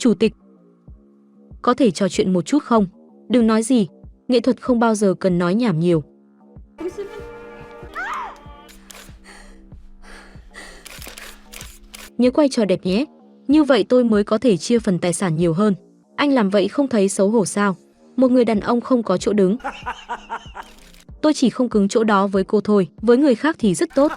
Chủ tịch, có thể trò chuyện một chút không? Đừng nói gì, nghệ thuật không bao giờ cần nói nhảm nhiều. Nhớ quay trò đẹp nhé, như vậy tôi mới có thể chia phần tài sản nhiều hơn. Anh làm vậy không thấy xấu hổ sao? Một người đàn ông không có chỗ đứng. Tôi chỉ không cứng chỗ đó với cô thôi, với người khác thì rất tốt.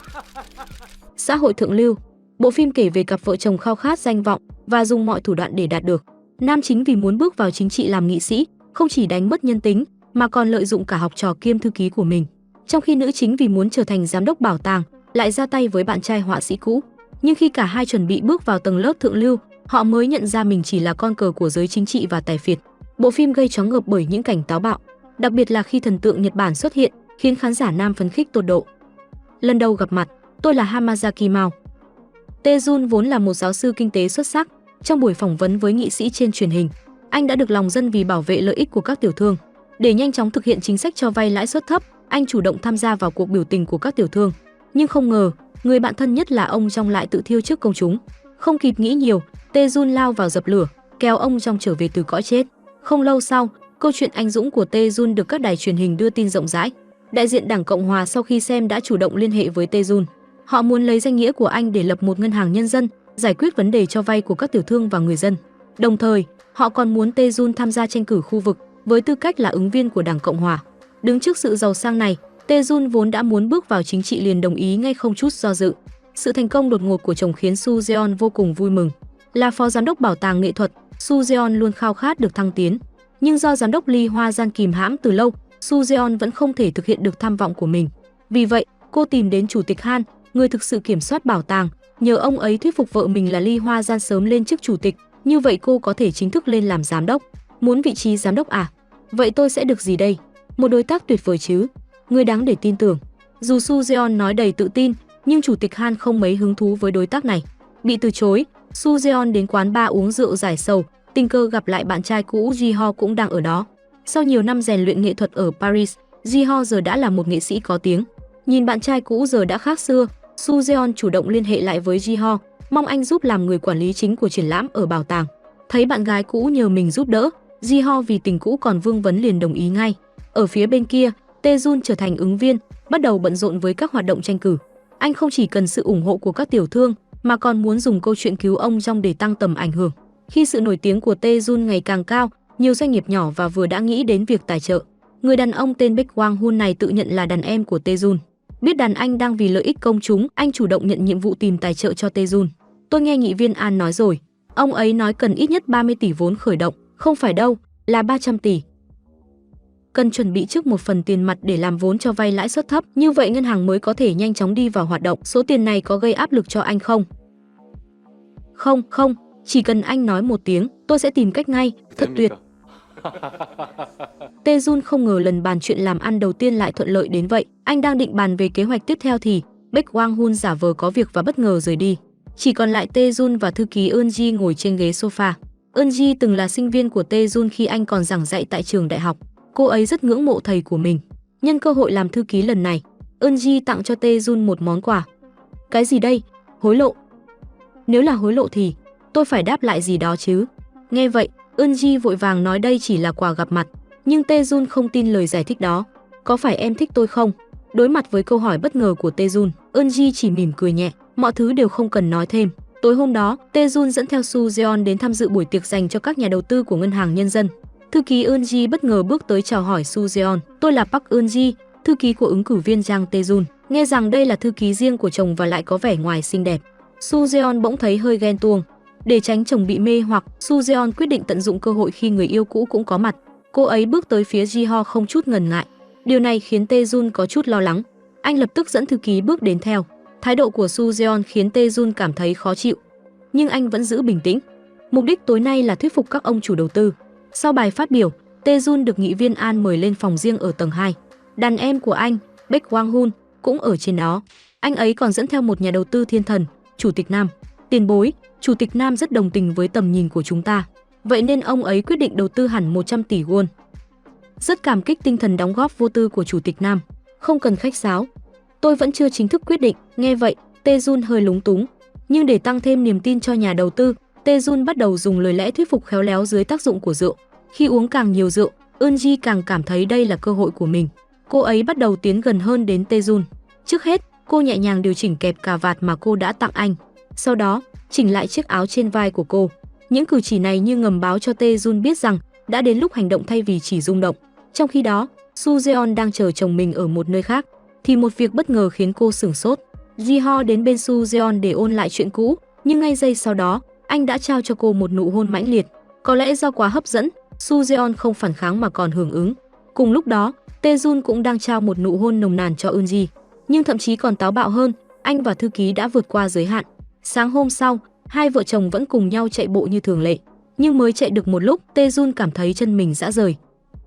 Xã hội thượng lưu. Bộ phim kể về cặp vợ chồng khao khát danh vọng và dùng mọi thủ đoạn để đạt được. Nam chính vì muốn bước vào chính trị làm nghị sĩ, không chỉ đánh mất nhân tính mà còn lợi dụng cả học trò kiêm thư ký của mình. Trong khi nữ chính vì muốn trở thành giám đốc bảo tàng, lại ra tay với bạn trai họa sĩ cũ. Nhưng khi cả hai chuẩn bị bước vào tầng lớp thượng lưu, họ mới nhận ra mình chỉ là con cờ của giới chính trị và tài phiệt. Bộ phim gây choáng ngợp bởi những cảnh táo bạo, đặc biệt là khi thần tượng Nhật Bản xuất hiện, khiến khán giả nam phấn khích tột độ. Lần đầu gặp mặt, tôi là Hamazaki Mao. Tae Jun vốn là một giáo sư kinh tế xuất sắc. Trong buổi phỏng vấn với nghị sĩ trên truyền hình, anh đã được lòng dân vì bảo vệ lợi ích của các tiểu thương. Để nhanh chóng thực hiện chính sách cho vay lãi suất thấp, anh chủ động tham gia vào cuộc biểu tình của các tiểu thương. Nhưng không ngờ, người bạn thân nhất là ông Jong lại tự thiêu trước công chúng. Không kịp nghĩ nhiều, Tae Jun lao vào dập lửa, kéo ông Jong trở về từ cõi chết. Không lâu sau, câu chuyện anh dũng của Tae Jun được các đài truyền hình đưa tin rộng rãi. Đại diện Đảng Cộng hòa sau khi xem đã chủ động liên hệ với Tae Jun. Họ muốn lấy danh nghĩa của anh để lập một ngân hàng nhân dân, giải quyết vấn đề cho vay của các tiểu thương và người dân. Đồng thời, họ còn muốn Tae Jun tham gia tranh cử khu vực với tư cách là ứng viên của Đảng Cộng hòa. Đứng trước sự giàu sang này, Tae Jun vốn đã muốn bước vào chính trị liền đồng ý ngay không chút do dự. Sự thành công đột ngột của chồng khiến Soo Jeon vô cùng vui mừng. Là phó giám đốc bảo tàng nghệ thuật, Soo Jeon luôn khao khát được thăng tiến. Nhưng do giám đốc Lee Hoa Gian kìm hãm từ lâu, Soo Jeon vẫn không thể thực hiện được tham vọng của mình. Vì vậy, cô tìm đến chủ tịch Han, người thực sự kiểm soát bảo tàng, nhờ ông ấy thuyết phục vợ mình là Lee Hoa Gian sớm lên chức chủ tịch, như vậy cô có thể chính thức lên làm giám đốc. Muốn vị trí giám đốc à? Vậy tôi sẽ được gì đây? Một đối tác tuyệt vời chứ, người đáng để tin tưởng. Dù Soo Jeon nói đầy tự tin, nhưng chủ tịch Han không mấy hứng thú với đối tác này. Bị từ chối, Soo Jeon đến quán bar uống rượu giải sầu, tình cờ gặp lại bạn trai cũ Ji-ho cũng đang ở đó. Sau nhiều năm rèn luyện nghệ thuật ở Paris, Ji-ho giờ đã là một nghệ sĩ có tiếng. Nhìn bạn trai cũ giờ đã khác xưa, Soo Jeon chủ động liên hệ lại với Ji-ho, mong anh giúp làm người quản lý chính của triển lãm ở bảo tàng. Thấy bạn gái cũ nhờ mình giúp đỡ, Ji-ho vì tình cũ còn vương vấn liền đồng ý ngay. Ở phía bên kia, Tae Jun trở thành ứng viên, bắt đầu bận rộn với các hoạt động tranh cử. Anh không chỉ cần sự ủng hộ của các tiểu thương, mà còn muốn dùng câu chuyện cứu ông Jong để tăng tầm ảnh hưởng. Khi sự nổi tiếng của Tae Jun ngày càng cao, nhiều doanh nghiệp nhỏ và vừa đã nghĩ đến việc tài trợ. Người đàn ông tên Baek Wang Hun này tự nhận là đàn em của Tae Jun. Biết đàn anh đang vì lợi ích công chúng, anh chủ động nhận nhiệm vụ tìm tài trợ cho Tae Jun. Tôi nghe nghị viên An nói rồi, ông ấy nói cần ít nhất 30 tỷ vốn khởi động, không phải đâu, là 300 tỷ. Cần chuẩn bị trước một phần tiền mặt để làm vốn cho vay lãi suất thấp, như vậy ngân hàng mới có thể nhanh chóng đi vào hoạt động. Số tiền này có gây áp lực cho anh không? Không, chỉ cần anh nói một tiếng, tôi sẽ tìm cách ngay, thật tuyệt. Tae Jun không ngờ lần bàn chuyện làm ăn đầu tiên lại thuận lợi đến vậy. Anh đang định bàn về kế hoạch tiếp theo thì Baek Wang Hun giả vờ có việc và bất ngờ rời đi. Chỉ còn lại Tae Jun và thư ký Eun Ji ngồi trên ghế sofa. Eun Ji từng là sinh viên của Tae Jun khi anh còn giảng dạy tại trường đại học. Cô ấy rất ngưỡng mộ thầy của mình. Nhân cơ hội làm thư ký lần này, Eun Ji tặng cho Tae Jun một món quà. Cái gì đây? Hối lộ? Nếu là hối lộ thì tôi phải đáp lại gì đó chứ? Nghe vậy, Eun Ji vội vàng nói đây chỉ là quà gặp mặt, nhưng Tae Jun không tin lời giải thích đó. Có phải em thích tôi không? Đối mặt với câu hỏi bất ngờ của Tae Jun, Eun Ji chỉ mỉm cười nhẹ, mọi thứ đều không cần nói thêm. Tối hôm đó, Tae Jun dẫn theo Soo Jeon đến tham dự buổi tiệc dành cho các nhà đầu tư của ngân hàng nhân dân. Thư ký Eun Ji bất ngờ bước tới chào hỏi Soo Jeon, tôi là Park Eun Ji, thư ký của ứng cử viên Jang Tae Jun. Nghe rằng đây là thư ký riêng của chồng và lại có vẻ ngoài xinh đẹp. Soo Jeon bỗng thấy hơi ghen tuông. Để tránh chồng bị mê hoặc, Soo Jeon quyết định tận dụng cơ hội khi người yêu cũ cũng có mặt. Cô ấy bước tới phía Ji-ho không chút ngần ngại. Điều này khiến Tae Jun có chút lo lắng. Anh lập tức dẫn thư ký bước đến theo. Thái độ của Soo Jeon khiến Tae Jun cảm thấy khó chịu, nhưng anh vẫn giữ bình tĩnh. Mục đích tối nay là thuyết phục các ông chủ đầu tư. Sau bài phát biểu, Tae Jun được nghị viên An mời lên phòng riêng ở tầng 2. Đàn em của anh, Baek Wang Hun, cũng ở trên đó. Anh ấy còn dẫn theo một nhà đầu tư thiên thần, Chủ tịch Nam. Tiền bối, Chủ tịch Nam rất đồng tình với tầm nhìn của chúng ta. Vậy nên ông ấy quyết định đầu tư hẳn 100 tỷ won. Rất cảm kích tinh thần đóng góp vô tư của Chủ tịch Nam. Không cần khách sáo. Tôi vẫn chưa chính thức quyết định. Nghe vậy, Tae Jun hơi lúng túng. Nhưng để tăng thêm niềm tin cho nhà đầu tư, Tae-jun bắt đầu dùng lời lẽ thuyết phục khéo léo dưới tác dụng của rượu. Khi uống càng nhiều rượu, Eunji càng cảm thấy đây là cơ hội của mình. Cô ấy bắt đầu tiến gần hơn đến Tae-jun. Trước hết, cô nhẹ nhàng điều chỉnh kẹp cà vạt mà cô đã tặng anh. Sau đó, chỉnh lại chiếc áo trên vai của cô. Những cử chỉ này như ngầm báo cho Tae-jun biết rằng đã đến lúc hành động thay vì chỉ rung động. Trong khi đó, Soo Jeon đang chờ chồng mình ở một nơi khác, thì một việc bất ngờ khiến cô sửng sốt. Ji-ho đến bên Soo Jeon để ôn lại chuyện cũ, nhưng ngay giây sau đó, anh đã trao cho cô một nụ hôn mãnh liệt. Có lẽ do quá hấp dẫn, Soo Jeon không phản kháng mà còn hưởng ứng. Cùng lúc đó, Tae-jun cũng đang trao một nụ hôn nồng nàn cho Eunji, nhưng thậm chí còn táo bạo hơn, anh và thư ký đã vượt qua giới hạn. Sáng hôm sau, hai vợ chồng vẫn cùng nhau chạy bộ như thường lệ, nhưng mới chạy được một lúc, Tae-jun cảm thấy chân mình rã rời.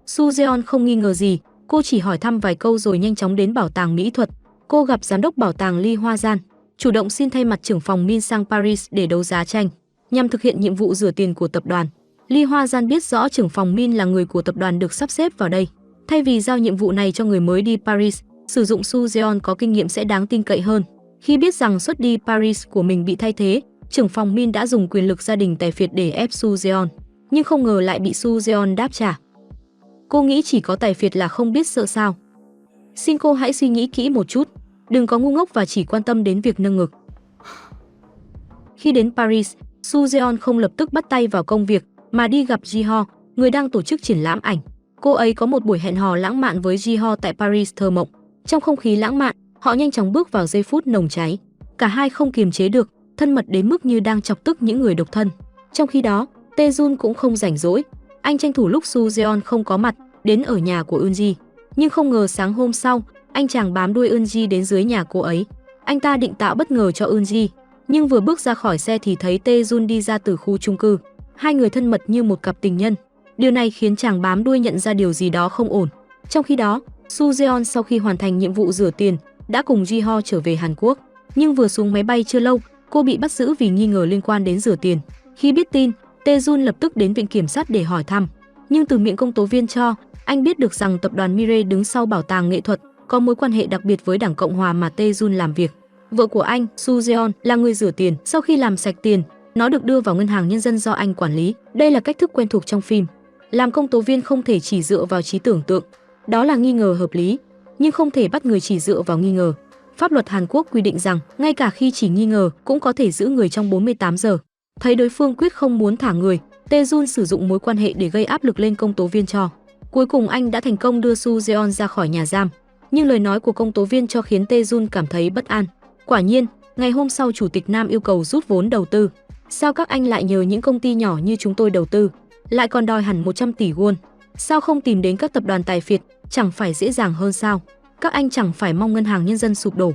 Soo Jeon không nghi ngờ gì, cô chỉ hỏi thăm vài câu rồi nhanh chóng đến bảo tàng mỹ thuật. Cô gặp giám đốc bảo tàng Lee Hoa Gian, chủ động xin thay mặt trưởng phòng Min sang Paris để đấu giá tranh, nhằm thực hiện nhiệm vụ rửa tiền của tập đoàn. Lee Hoa Gian biết rõ trưởng phòng Min là người của tập đoàn được sắp xếp vào đây. Thay vì giao nhiệm vụ này cho người mới đi Paris, sử dụng Soo Jeon có kinh nghiệm sẽ đáng tin cậy hơn. Khi biết rằng suất đi Paris của mình bị thay thế, trưởng phòng Min đã dùng quyền lực gia đình tài phiệt để ép Soo Jeon, nhưng không ngờ lại bị Soo Jeon đáp trả. Cô nghĩ chỉ có tài phiệt là không biết sợ sao? Xin cô hãy suy nghĩ kỹ một chút, đừng có ngu ngốc và chỉ quan tâm đến việc nâng ngực. Khi đến Paris, Soo Jeon không lập tức bắt tay vào công việc mà đi gặp Ji-ho, người đang tổ chức triển lãm ảnh. Cô ấy có một buổi hẹn hò lãng mạn với Ji-ho tại Paris thơ mộng. Trong không khí lãng mạn, họ nhanh chóng bước vào giây phút nồng cháy. Cả hai không kiềm chế được, thân mật đến mức như đang chọc tức những người độc thân. Trong khi đó, Tae-jun cũng không rảnh rỗi. Anh tranh thủ lúc Soo Jeon không có mặt, đến ở nhà của Eunji. Nhưng không ngờ sáng hôm sau, anh chàng bám đuôi Eunji đến dưới nhà cô ấy. Anh ta định tạo bất ngờ cho Eunji, nhưng vừa bước ra khỏi xe thì thấy Tae-jun đi ra từ khu chung cư. Hai người thân mật như một cặp tình nhân. Điều này khiến chàng bám đuôi nhận ra điều gì đó không ổn. Trong khi đó, Soo Jeon sau khi hoàn thành nhiệm vụ rửa tiền, đã cùng Ji-ho trở về Hàn Quốc. Nhưng vừa xuống máy bay chưa lâu, cô bị bắt giữ vì nghi ngờ liên quan đến rửa tiền. Khi biết tin, Tae-jun lập tức đến viện kiểm sát để hỏi thăm. Nhưng từ miệng công tố viên Cho, anh biết được rằng tập đoàn Mire đứng sau bảo tàng nghệ thuật, có mối quan hệ đặc biệt với Đảng Cộng hòa mà Tae-jun làm việc. Vợ của anh, Soo Jeon, là người rửa tiền. Sau khi làm sạch tiền, nó được đưa vào ngân hàng nhân dân do anh quản lý. Đây là cách thức quen thuộc trong phim. Làm công tố viên không thể chỉ dựa vào trí tưởng tượng, đó là nghi ngờ hợp lý, nhưng không thể bắt người chỉ dựa vào nghi ngờ. Pháp luật Hàn Quốc quy định rằng ngay cả khi chỉ nghi ngờ cũng có thể giữ người trong 48 giờ. Thấy đối phương quyết không muốn thả người, Tae-jun sử dụng mối quan hệ để gây áp lực lên công tố viên Cho. Cuối cùng anh đã thành công đưa Soo Jeon ra khỏi nhà giam, nhưng lời nói của công tố viên Cho khiến Tae-jun cảm thấy bất an. Quả nhiên, ngày hôm sau chủ tịch Nam yêu cầu rút vốn đầu tư. Sao các anh lại nhờ những công ty nhỏ như chúng tôi đầu tư, lại còn đòi hẳn 100 tỷ won? Sao không tìm đến các tập đoàn tài phiệt, chẳng phải dễ dàng hơn sao? Các anh chẳng phải mong ngân hàng nhân dân sụp đổ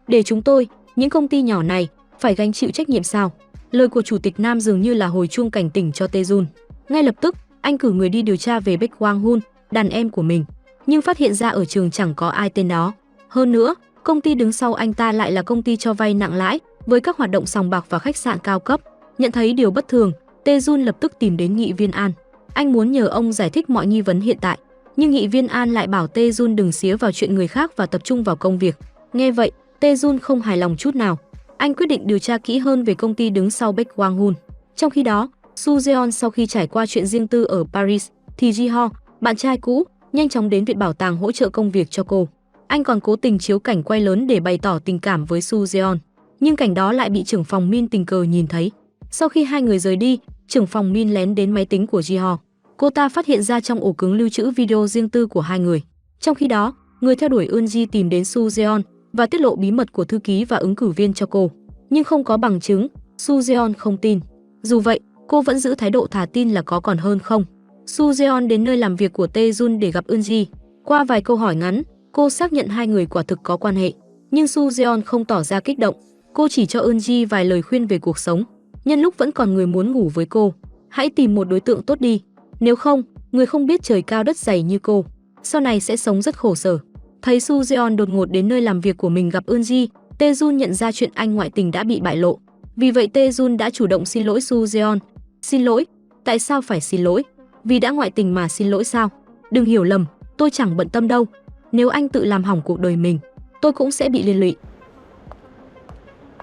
để chúng tôi, những công ty nhỏ này, phải gánh chịu trách nhiệm sao? Lời của chủ tịch Nam dường như là hồi chuông cảnh tỉnh cho Tae-jun. Ngay lập tức, anh cử người đi điều tra về Baek Wang-hun, đàn em của mình, nhưng phát hiện ra ở trường chẳng có ai tên đó. Hơn nữa, công ty đứng sau anh ta lại là công ty cho vay nặng lãi, với các hoạt động sòng bạc và khách sạn cao cấp. Nhận thấy điều bất thường, Tae-jun lập tức tìm đến nghị viên An. Anh muốn nhờ ông giải thích mọi nghi vấn hiện tại, nhưng nghị viên An lại bảo Tae-jun đừng xía vào chuyện người khác và tập trung vào công việc. Nghe vậy, Tae-jun không hài lòng chút nào. Anh quyết định điều tra kỹ hơn về công ty đứng sau Baek Wang-hun. Trong khi đó, Soo Jeon sau khi trải qua chuyện riêng tư ở Paris, thì Ji-ho, bạn trai cũ, nhanh chóng đến viện bảo tàng hỗ trợ công việc cho cô. Anh còn cố tình chiếu cảnh quay lớn để bày tỏ tình cảm với Soo Jeon, nhưng cảnh đó lại bị trưởng phòng Min tình cờ nhìn thấy. Sau khi hai người rời đi, trưởng phòng Min lén đến máy tính của Ji-ho. Cô ta phát hiện ra trong ổ cứng lưu trữ video riêng tư của hai người. Trong khi đó, người theo đuổi Eunji tìm đến Soo Jeon và tiết lộ bí mật của thư ký và ứng cử viên cho cô, nhưng không có bằng chứng. Soo Jeon không tin. Dù vậy, cô vẫn giữ thái độ thà tin là có còn hơn không. Soo Jeon đến nơi làm việc của Tae-jun để gặp Eunji. Qua vài câu hỏi ngắn, cô xác nhận hai người quả thực có quan hệ, nhưng Soo Jeon không tỏ ra kích động. Cô chỉ cho Eunji vài lời khuyên về cuộc sống. Nhân lúc vẫn còn người muốn ngủ với cô, hãy tìm một đối tượng tốt đi. Nếu không, người không biết trời cao đất dày như cô, sau này sẽ sống rất khổ sở. Thấy Soo Jeon đột ngột đến nơi làm việc của mình gặp Eunji, Tae-jun nhận ra chuyện anh ngoại tình đã bị bại lộ. Vì vậy Tae-jun đã chủ động xin lỗi Soo Jeon. Xin lỗi? Tại sao phải xin lỗi? Vì đã ngoại tình mà xin lỗi sao? Đừng hiểu lầm, tôi chẳng bận tâm đâu. Nếu anh tự làm hỏng cuộc đời mình, tôi cũng sẽ bị liên lụy.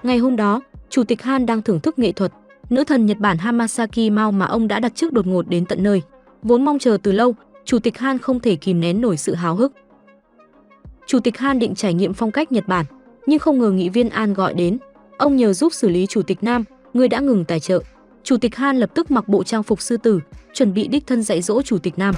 Ngày hôm đó, Chủ tịch Han đang thưởng thức nghệ thuật. Nữ thần Nhật Bản Hamasaki Mao mà ông đã đặt trước đột ngột đến tận nơi. Vốn mong chờ từ lâu, Chủ tịch Han không thể kìm nén nổi sự háo hức. Chủ tịch Han định trải nghiệm phong cách Nhật Bản, nhưng không ngờ nghị viên An gọi đến. Ông nhờ giúp xử lý Chủ tịch Nam, người đã ngừng tài trợ. Chủ tịch Han lập tức mặc bộ trang phục sư tử, chuẩn bị đích thân dạy dỗ Chủ tịch Nam.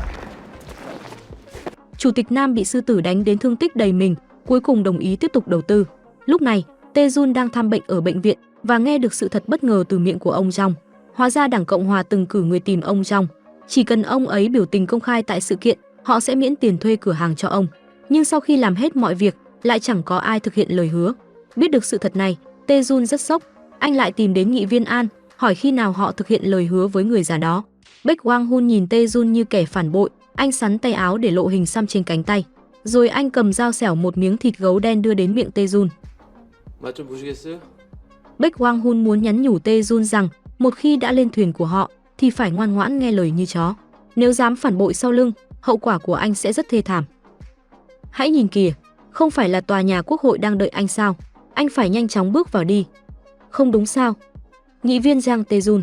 Chủ tịch Nam bị sư tử đánh đến thương tích đầy mình, cuối cùng đồng ý tiếp tục đầu tư. Lúc này, Tae-jun đang thăm bệnh ở bệnh viện và nghe được sự thật bất ngờ từ miệng của ông Jong. Hóa ra Đảng Cộng hòa từng cử người tìm ông Jong. Chỉ cần ông ấy biểu tình công khai tại sự kiện, họ sẽ miễn tiền thuê cửa hàng cho ông. Nhưng sau khi làm hết mọi việc, lại chẳng có ai thực hiện lời hứa. Biết được sự thật này, Tae-jun rất sốc. Anh lại tìm đến nghị viên An, hỏi khi nào họ thực hiện lời hứa với người già đó. Baek Wang-hun nhìn Tae-jun như kẻ phản bội, anh xắn tay áo để lộ hình xăm trên cánh tay. Rồi anh cầm dao xẻo một miếng thịt gấu đen đưa đến miệng Tae-jun. Baek Wang-hun muốn nhắn nhủ Tae-jun rằng một khi đã lên thuyền của họ thì phải ngoan ngoãn nghe lời như chó. Nếu dám phản bội sau lưng, hậu quả của anh sẽ rất thê thảm. Hãy nhìn kìa, không phải là tòa nhà quốc hội đang đợi anh sao? Anh phải nhanh chóng bước vào đi. Không đúng sao? Nghị viên Jang Tae-jun.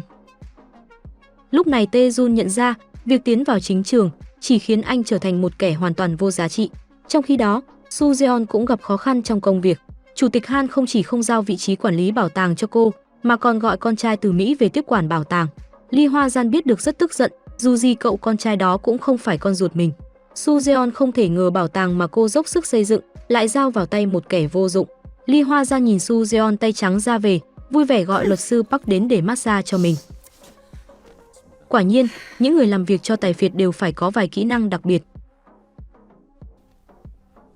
Lúc này Tae-jun nhận ra việc tiến vào chính trường chỉ khiến anh trở thành một kẻ hoàn toàn vô giá trị. Trong khi đó, Soo Jeon cũng gặp khó khăn trong công việc. Chủ tịch Han không chỉ không giao vị trí quản lý bảo tàng cho cô, mà còn gọi con trai từ Mỹ về tiếp quản bảo tàng. Lee Hwa Jan biết được rất tức giận, dù gì cậu con trai đó cũng không phải con ruột mình. Soo Jeon không thể ngờ bảo tàng mà cô dốc sức xây dựng lại giao vào tay một kẻ vô dụng. Lee Hwa Jan nhìn Soo Jeon tay trắng ra về, vui vẻ gọi luật sư Park đến để massage cho mình. Quả nhiên, những người làm việc cho tài phiệt đều phải có vài kỹ năng đặc biệt.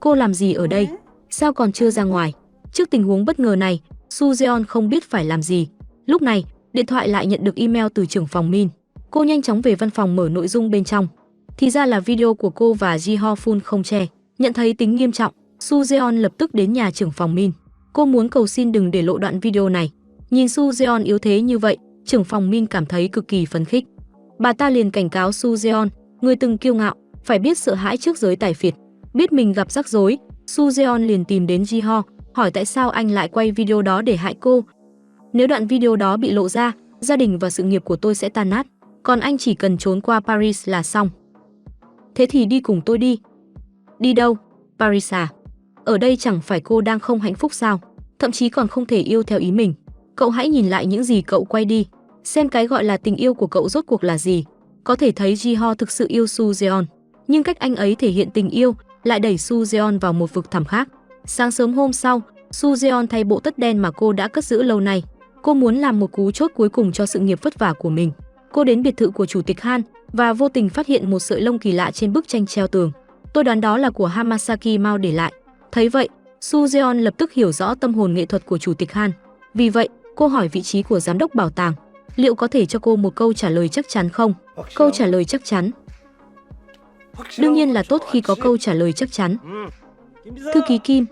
Cô làm gì ở đây? Sao còn chưa ra ngoài? Trước tình huống bất ngờ này, Soo Jeon không biết phải làm gì. Lúc này, điện thoại lại nhận được email từ trưởng phòng Min. Cô nhanh chóng về văn phòng mở nội dung bên trong. Thì ra là video của cô và Ji Ho Fun không che. Nhận thấy tính nghiêm trọng, Soo Jeon lập tức đến nhà trưởng phòng Min. Cô muốn cầu xin đừng để lộ đoạn video này. Nhìn Soo Jeon yếu thế như vậy, trưởng phòng Min cảm thấy cực kỳ phấn khích. Bà ta liền cảnh cáo Soo Jeon, người từng kiêu ngạo, phải biết sợ hãi trước giới tài phiệt. Biết mình gặp rắc rối, Soo Jeon liền tìm đến Ji Ho, hỏi tại sao anh lại quay video đó để hại cô. Nếu đoạn video đó bị lộ ra, gia đình và sự nghiệp của tôi sẽ tan nát, còn anh chỉ cần trốn qua Paris là xong. Thế thì đi cùng tôi đi. Đi đâu? Paris à? Ở đây chẳng phải cô đang không hạnh phúc sao? Thậm chí còn không thể yêu theo ý mình. Cậu hãy nhìn lại những gì cậu quay đi, xem cái gọi là tình yêu của cậu rốt cuộc là gì. Có thể thấy Ji Ho thực sự yêu Soo Jeon, nhưng cách anh ấy thể hiện tình yêu lại đẩy Soo Jeon vào một vực thẳm khác. Sáng sớm hôm sau, Soo Jeon thay bộ tất đen mà cô đã cất giữ lâu nay. Cô muốn làm một cú chốt cuối cùng cho sự nghiệp vất vả của mình. Cô đến biệt thự của Chủ tịch Han và vô tình phát hiện một sợi lông kỳ lạ trên bức tranh treo tường. Tôi đoán đó là của Hamasaki Mao để lại. Thấy vậy, Soo Jeon lập tức hiểu rõ tâm hồn nghệ thuật của Chủ tịch Han. Vì vậy, cô hỏi vị trí của giám đốc bảo tàng. Liệu có thể cho cô một câu trả lời chắc chắn không? Câu trả lời chắc chắn. Đương nhiên là tốt khi có câu trả lời chắc chắn. Thư ký Kim.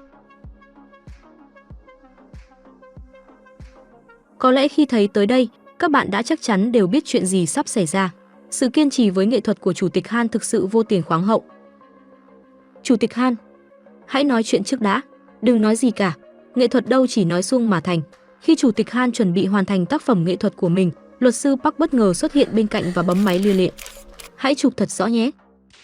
Có lẽ khi thấy tới đây, các bạn đã chắc chắn đều biết chuyện gì sắp xảy ra. Sự kiên trì với nghệ thuật của Chủ tịch Han thực sự vô tiền khoáng hậu. Chủ tịch Han, hãy nói chuyện trước đã, đừng nói gì cả. Nghệ thuật đâu chỉ nói suông mà thành. Khi Chủ tịch Han chuẩn bị hoàn thành tác phẩm nghệ thuật của mình, luật sư Park bất ngờ xuất hiện bên cạnh và bấm máy lia lịa. Hãy chụp thật rõ nhé.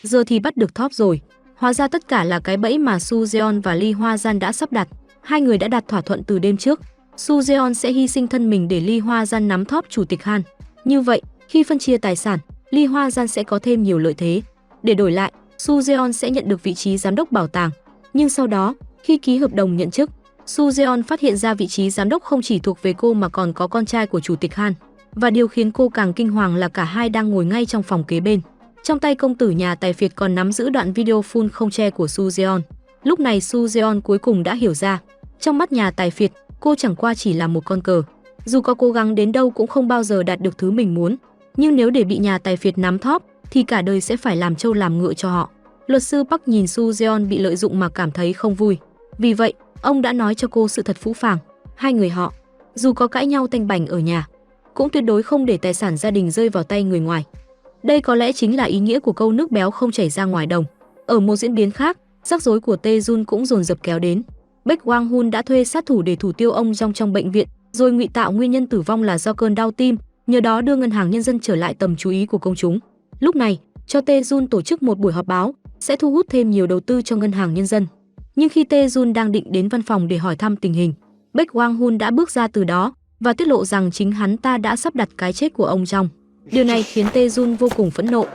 Giờ thì bắt được top rồi. Hóa ra tất cả là cái bẫy mà Soo Jeon và Lee Hwa Jan đã sắp đặt. Hai người đã đạt thỏa thuận từ đêm trước. Soo Jeon sẽ hy sinh thân mình để Lee Hwa Jan nắm top Chủ tịch Han. Như vậy, khi phân chia tài sản, Lee Hwa Jan sẽ có thêm nhiều lợi thế. Để đổi lại, Soo Jeon sẽ nhận được vị trí giám đốc bảo tàng. Nhưng sau đó, khi ký hợp đồng nhận chức, Soo Jeon phát hiện ra vị trí giám đốc không chỉ thuộc về cô mà còn có con trai của Chủ tịch Han. Và điều khiến cô càng kinh hoàng là cả hai đang ngồi ngay trong phòng kế bên. Trong tay công tử nhà tài phiệt còn nắm giữ đoạn video full không che của Soo Jeon. Lúc này Soo Jeon cuối cùng đã hiểu ra, trong mắt nhà tài phiệt, cô chẳng qua chỉ là một con cờ. Dù có cố gắng đến đâu cũng không bao giờ đạt được thứ mình muốn. Nhưng nếu để bị nhà tài phiệt nắm top, thì cả đời sẽ phải làm trâu làm ngựa cho họ. Luật sư Park nhìn Soo Jeon bị lợi dụng mà cảm thấy không vui. Vì vậy, ông đã nói cho cô sự thật phũ phàng. Hai người họ, dù có cãi nhau tanh bành ở nhà, cũng tuyệt đối không để tài sản gia đình rơi vào tay người ngoài. Đây có lẽ chính là ý nghĩa của câu nước béo không chảy ra ngoài đồng. Ở một diễn biến khác, rắc rối của Tae-jun cũng dồn dập kéo đến. Baek Wang-hun đã thuê sát thủ để thủ tiêu ông trong bệnh viện, rồi ngụy tạo nguyên nhân tử vong là do cơn đau tim, nhờ đó đưa Ngân hàng Nhân dân trở lại tầm chú ý của công chúng. Lúc này, cho Tae Jun tổ chức một buổi họp báo sẽ thu hút thêm nhiều đầu tư cho Ngân hàng Nhân dân. Nhưng khi Tae Jun đang định đến văn phòng để hỏi thăm tình hình, Baek Wang Hun đã bước ra từ đó và tiết lộ rằng chính hắn ta đã sắp đặt cái chết của ông trong. Điều này khiến Tae Jun vô cùng phẫn nộ.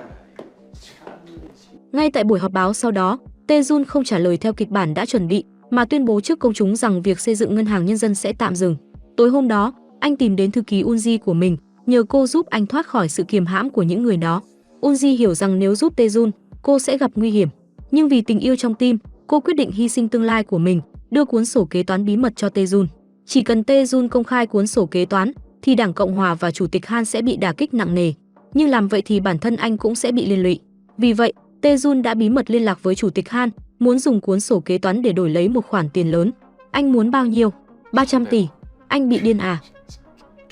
Ngay tại buổi họp báo sau đó, Tae Jun không trả lời theo kịch bản đã chuẩn bị, mà tuyên bố trước công chúng rằng việc xây dựng Ngân hàng Nhân dân sẽ tạm dừng. Tối hôm đó, anh tìm đến thư ký Unji của mình, nhờ cô giúp anh thoát khỏi sự kiềm hãm của những người đó. Unji hiểu rằng nếu giúp Tae Jun, cô sẽ gặp nguy hiểm. Nhưng vì tình yêu trong tim, cô quyết định hy sinh tương lai của mình, đưa cuốn sổ kế toán bí mật cho Tae Jun. Chỉ cần Tae Jun công khai cuốn sổ kế toán, thì Đảng Cộng hòa và Chủ tịch Han sẽ bị đả kích nặng nề. Nhưng làm vậy thì bản thân anh cũng sẽ bị liên lụy. Vì vậy, Tae Jun đã bí mật liên lạc với Chủ tịch Han, muốn dùng cuốn sổ kế toán để đổi lấy một khoản tiền lớn. Anh muốn bao nhiêu? 300 tỷ. Anh bị điên à?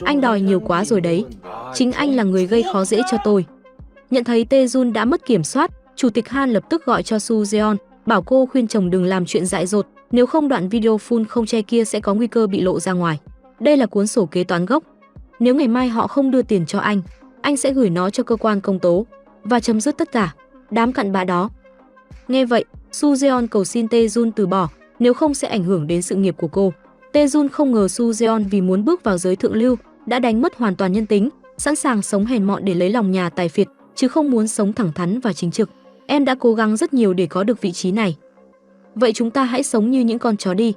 Anh đòi nhiều quá rồi đấy. Chính anh là người gây khó dễ cho tôi. Nhận thấy Tae Jun đã mất kiểm soát, Chủ tịch Han lập tức gọi cho Soo Jeon, bảo cô khuyên chồng đừng làm chuyện dại dột, nếu không đoạn video full không che kia sẽ có nguy cơ bị lộ ra ngoài. Đây là cuốn sổ kế toán gốc. Nếu ngày mai họ không đưa tiền cho anh sẽ gửi nó cho cơ quan công tố và chấm dứt tất cả đám cặn bã đó. Nghe vậy, Soo Jeon cầu xin Tae Jun từ bỏ, nếu không sẽ ảnh hưởng đến sự nghiệp của cô. Tae Jun không ngờ Soo Jeon vì muốn bước vào giới thượng lưu đã đánh mất hoàn toàn nhân tính, sẵn sàng sống hèn mọn để lấy lòng nhà tài phiệt, chứ không muốn sống thẳng thắn và chính trực. Em đã cố gắng rất nhiều để có được vị trí này. Vậy chúng ta hãy sống như những con chó đi.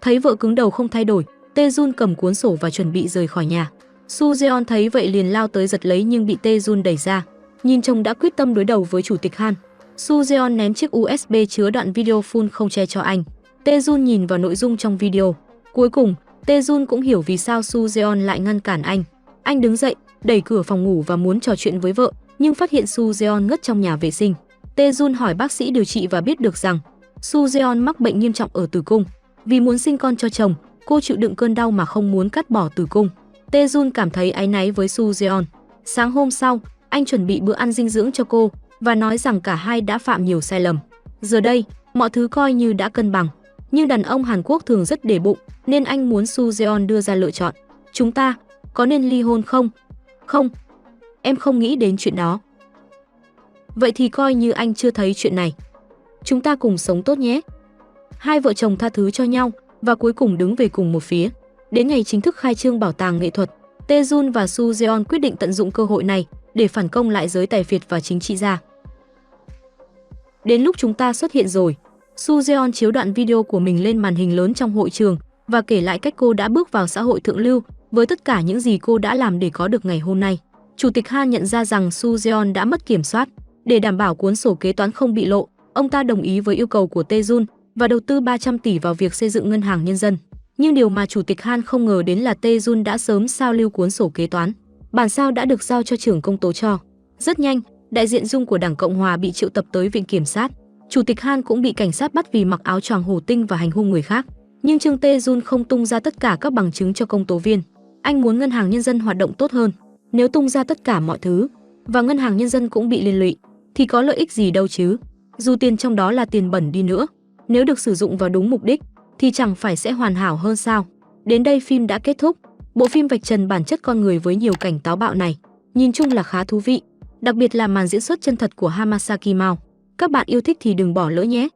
Thấy vợ cứng đầu không thay đổi, Tae Jun cầm cuốn sổ và chuẩn bị rời khỏi nhà. Soo Jeon thấy vậy liền lao tới giật lấy nhưng bị Tae Jun đẩy ra. Nhìn chồng đã quyết tâm đối đầu với Chủ tịch Han, Soo Jeon ném chiếc USB chứa đoạn video full không che cho anh. Tae Jun nhìn vào nội dung trong video. Cuối cùng, Tae Jun cũng hiểu vì sao Soo Jeon lại ngăn cản anh. Anh đứng dậy, đẩy cửa phòng ngủ và muốn trò chuyện với vợ, nhưng phát hiện Soo Jeon ngất trong nhà vệ sinh. Tae Jun hỏi bác sĩ điều trị và biết được rằng Soo Jeon mắc bệnh nghiêm trọng ở tử cung. Vì muốn sinh con cho chồng, cô chịu đựng cơn đau mà không muốn cắt bỏ tử cung. Tae Jun cảm thấy áy náy với Soo Jeon. Sáng hôm sau, anh chuẩn bị bữa ăn dinh dưỡng cho cô và nói rằng cả hai đã phạm nhiều sai lầm. Giờ đây, mọi thứ coi như đã cân bằng. Nhưng đàn ông Hàn Quốc thường rất để bụng, nên anh muốn Soo Jeon đưa ra lựa chọn. Chúng ta có nên ly hôn không? Không, em không nghĩ đến chuyện đó. Vậy thì coi như anh chưa thấy chuyện này. Chúng ta cùng sống tốt nhé. Hai vợ chồng tha thứ cho nhau và cuối cùng đứng về cùng một phía. Đến ngày chính thức khai trương bảo tàng nghệ thuật, Tae Jun và Soo Jeon quyết định tận dụng cơ hội này để phản công lại giới tài phiệt và chính trị gia. Đến lúc chúng ta xuất hiện rồi. Soo Jeon chiếu đoạn video của mình lên màn hình lớn trong hội trường và kể lại cách cô đã bước vào xã hội thượng lưu với tất cả những gì cô đã làm để có được ngày hôm nay. Chủ tịch Han nhận ra rằng Soo Jeon đã mất kiểm soát. Để đảm bảo cuốn sổ kế toán không bị lộ, ông ta đồng ý với yêu cầu của Tae Jun và đầu tư 300 tỷ vào việc xây dựng Ngân hàng Nhân dân. Nhưng điều mà Chủ tịch Han không ngờ đến là Tae Jun đã sớm sao lưu cuốn sổ kế toán. Bản sao đã được giao cho trưởng công tố cho. Rất nhanh, đại diện Dung của Đảng Cộng hòa bị triệu tập tới viện kiểm sát. Chủ tịch Han cũng bị cảnh sát bắt vì mặc áo choàng hổ tinh và hành hung người khác. Nhưng Trương Tae Jun không tung ra tất cả các bằng chứng cho công tố viên. Anh muốn Ngân hàng Nhân dân hoạt động tốt hơn. Nếu tung ra tất cả mọi thứ và Ngân hàng Nhân dân cũng bị liên lụy thì có lợi ích gì đâu chứ? Dù tiền trong đó là tiền bẩn đi nữa, nếu được sử dụng vào đúng mục đích thì chẳng phải sẽ hoàn hảo hơn sao? Đến đây phim đã kết thúc. Bộ phim vạch trần bản chất con người với nhiều cảnh táo bạo này. Nhìn chung là khá thú vị, đặc biệt là màn diễn xuất chân thật của Hamasaki Mao. Các bạn yêu thích thì đừng bỏ lỡ nhé.